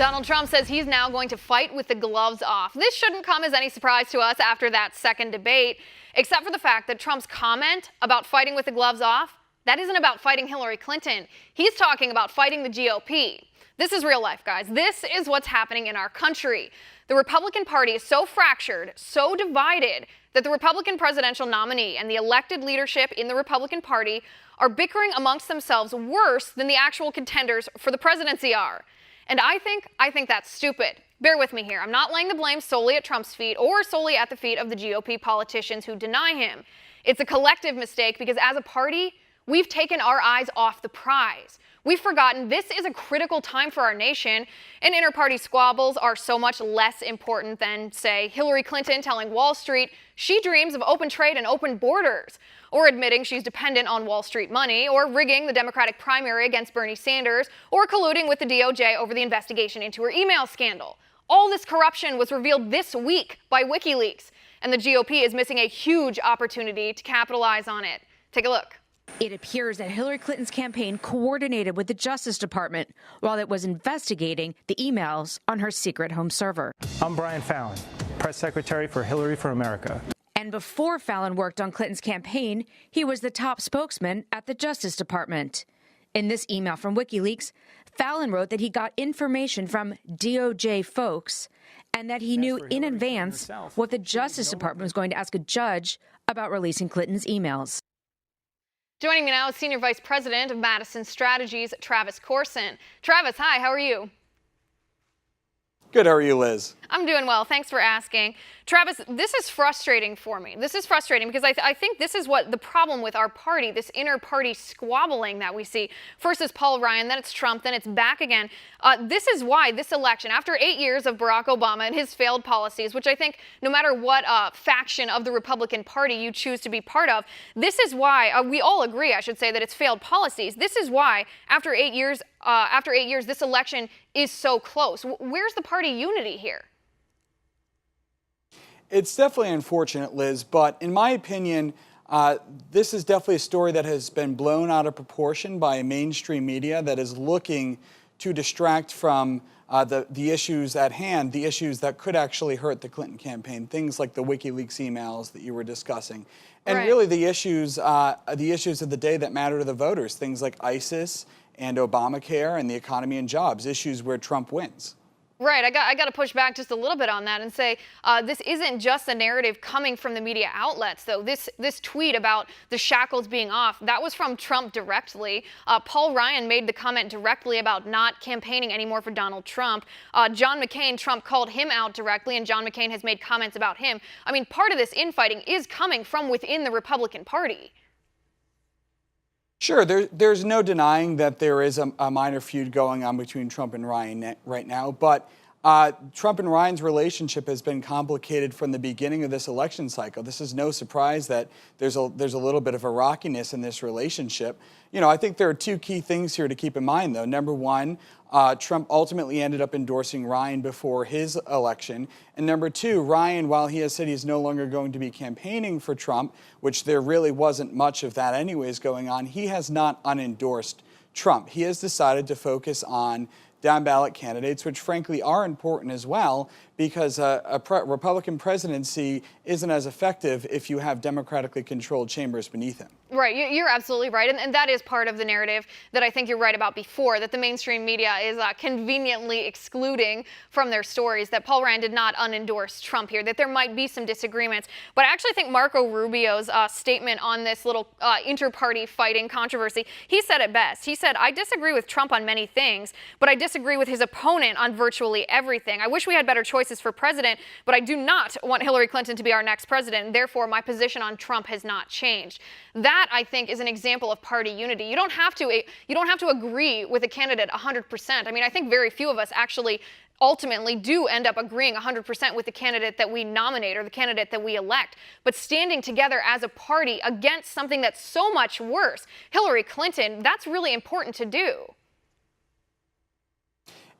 Donald Trump says he's now going to fight with the gloves off. This shouldn't come as any surprise to us after that second debate, except for the fact that Trump's comment about fighting with the gloves off, that isn't about fighting Hillary Clinton. He's talking about fighting the GOP. This is real life, guys. This is what's happening in our country. The Republican Party is so fractured, so divided, that the Republican presidential nominee and the elected leadership in the Republican Party are bickering amongst themselves worse than the actual contenders for the presidency are. And I think that's stupid. Bear with me here. I'm not laying the blame solely at Trump's feet or solely at the feet of the GOP politicians who deny him. It's a collective mistake because as a party, we've taken our eyes off the prize. We've forgotten this is a critical time for our nation, and inter-party squabbles are so much less important than, say, Hillary Clinton telling Wall Street she dreams of open trade and open borders, or admitting she's dependent on Wall Street money, or rigging the Democratic primary against Bernie Sanders, or colluding with the DOJ over the investigation into her email scandal. All this corruption was revealed this week by WikiLeaks, and the GOP is missing a huge opportunity to capitalize on it. Take a look. It appears that Hillary Clinton's campaign coordinated with the Justice Department while it was investigating the emails on her secret home server. I'm Brian Fallon, press secretary for Hillary for America. And before Fallon worked on Clinton's campaign, he was the top spokesman at the Justice Department. In this email from WikiLeaks, Fallon wrote that he got information from DOJ folks and that he knew in advance what the Justice Department was going to ask a judge about releasing Clinton's emails. Joining me now is Senior Vice President of Madison Strategies, Travis Korson. Travis, hi, how are you? Good, how are you, Liz? I'm doing well, thanks for asking. Travis, this is frustrating for me. This is frustrating because I think this is what the problem with our party, this inter-party squabbling that we see. First is Paul Ryan, then it's Trump, then it's back again. This is why this election, after 8 years of Barack Obama and his failed policies, which I think no matter what faction of the Republican Party you choose to be part of, this is why we all agree, I should say, that it's failed policies. This is why after 8 years, this election is so close. Where's the party unity here? It's definitely unfortunate, Liz, but in my opinion, this is definitely a story that has been blown out of proportion by mainstream media that is looking to distract from the issues at hand, the issues that could actually hurt the Clinton campaign, things like the WikiLeaks emails that you were discussing, and really the issues of the day that matter to the voters, things like ISIS and Obamacare and the economy and jobs, issues where Trump wins. Right, I got to push back just a little bit on that and say this isn't just a narrative coming from the media outlets, though. This tweet about the shackles being off, that was from Trump directly. Paul Ryan made the comment directly about not campaigning anymore for Donald Trump. John McCain, Trump called him out directly, and John McCain has made comments about him. I mean, part of this infighting is coming from within the Republican Party. Sure, there's no denying that there is a minor feud going on between Trump and Ryan right now, but Trump and Ryan's relationship has been complicated from the beginning of this election cycle. This is no surprise that there's a little bit of a rockiness in this relationship. You know, I think there are two key things here to keep in mind, though. Number one, Trump ultimately ended up endorsing Ryan before his election. And number two, Ryan, while he has said he's no longer going to be campaigning for Trump, which there really wasn't much of that anyways going on, he has not unendorsed Trump. He has decided to focus on down-ballot candidates, which frankly are important as well, because a Republican presidency isn't as effective if you have democratically controlled chambers beneath him. Right, you're absolutely right, and that is part of the narrative that I think you're right about before, that the mainstream media is conveniently excluding from their stories that Paul Ryan did not unendorse Trump here, that there might be some disagreements. But I actually think Marco Rubio's statement on this little inter-party fighting controversy, he said it best. He said, "I disagree with Trump on many things, but I disagree with his opponent on virtually everything. I wish we had better choices for president, but I do not want Hillary Clinton to be our next president, and therefore my position on Trump has not changed." That, I think, is an example of party unity. You don't have to agree with a candidate 100%. I mean, I think very few of us actually ultimately do end up agreeing 100% with the candidate that we nominate or the candidate that we elect. But standing together as a party against something that's so much worse, Hillary Clinton, that's really important to do.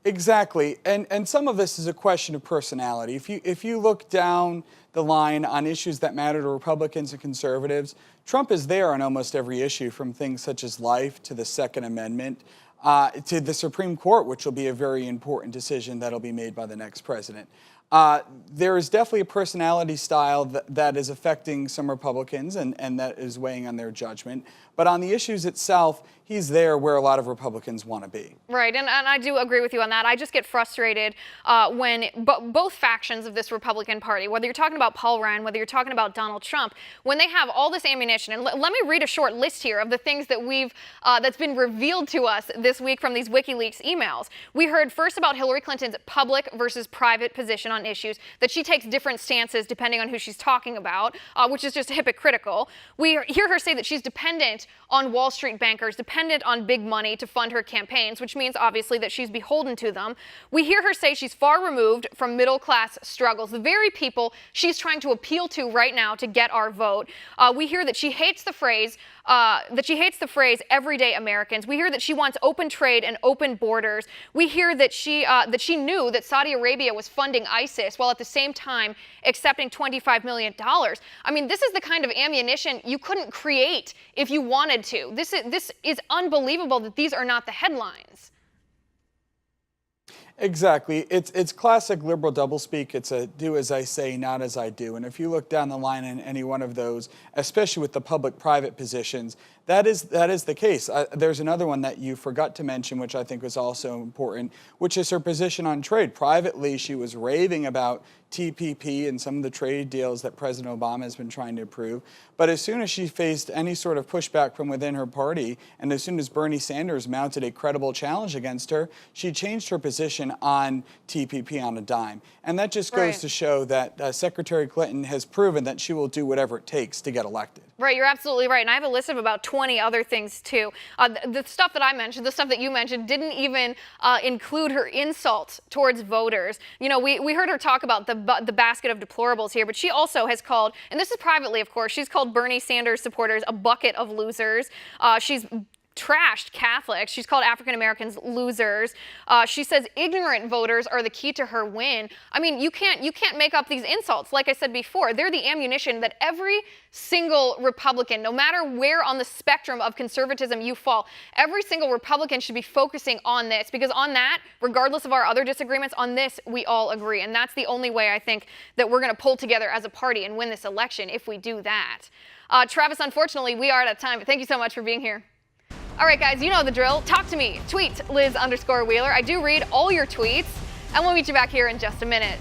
Exactly, and some of this is a question of personality. If you look down the line on issues that matter to Republicans and conservatives, Trump is there on almost every issue, from things such as life to the Second Amendment. to the Supreme Court, which will be a very important decision that'll be made by the next president. There is definitely a personality style that is affecting some Republicans and that is weighing on their judgment. But on the issues itself, he's there where a lot of Republicans want to be. Right, and I do agree with you on that. I just get frustrated when both factions of this Republican Party, whether you're talking about Paul Ryan, whether you're talking about Donald Trump, when they have all this ammunition, and let me read a short list here of the things that that's been revealed to us this week from these WikiLeaks emails. We heard first about Hillary Clinton's public versus private position on issues, that she takes different stances depending on who she's talking about, which is just hypocritical. We hear her say that she's dependent on Wall Street bankers, dependent on big money to fund her campaigns, which means obviously that she's beholden to them. We hear her say she's far removed from middle-class struggles, the very people she's trying to appeal to right now to get our vote. We hear that she hates the phrase everyday Americans. We hear that she wants open trade and open borders. We hear that she knew that Saudi Arabia was funding ISIS while at the same time accepting $25 million. I mean, this is the kind of ammunition you couldn't create if you wanted to. This is unbelievable that these are not the headlines. Exactly. It's classic liberal doublespeak. It's a do as I say, not as I do. And if you look down the line in any one of those, especially with the public-private positions, that is the case. There's another one that you forgot to mention, which I think was also important, which is her position on trade. Privately, she was raving about TPP and some of the trade deals that President Obama has been trying to approve. But as soon as she faced any sort of pushback from within her party, and as soon as Bernie Sanders mounted a credible challenge against her, she changed her position on TPP on a dime. And that just goes to show that Secretary Clinton has proven that she will do whatever it takes to get elected. Right, you're absolutely right. And I have a list of about 20 other things, too. The stuff that I mentioned, the stuff that you mentioned, didn't even include her insults towards voters. You know, we heard her talk about the basket of deplorables here, but she also has called, and this is privately, of course, she's called Bernie Sanders supporters a bucket of losers. She's trashed Catholics. She's called African Americans losers. She says ignorant voters are the key to her win. I mean, you can't make up these insults. Like I said before, they're the ammunition that every single Republican, no matter where on the spectrum of conservatism you fall, every single Republican should be focusing on this, because on that, regardless of our other disagreements, on this we all agree. And that's the only way I think that we're going to pull together as a party and win this election if we do that. Travis, unfortunately, we are out of time, but thank you so much for being here. All right, guys, you know the drill. Talk to me. Tweet Liz_Wheeler. I do read all your tweets, and we'll meet you back here in just a minute.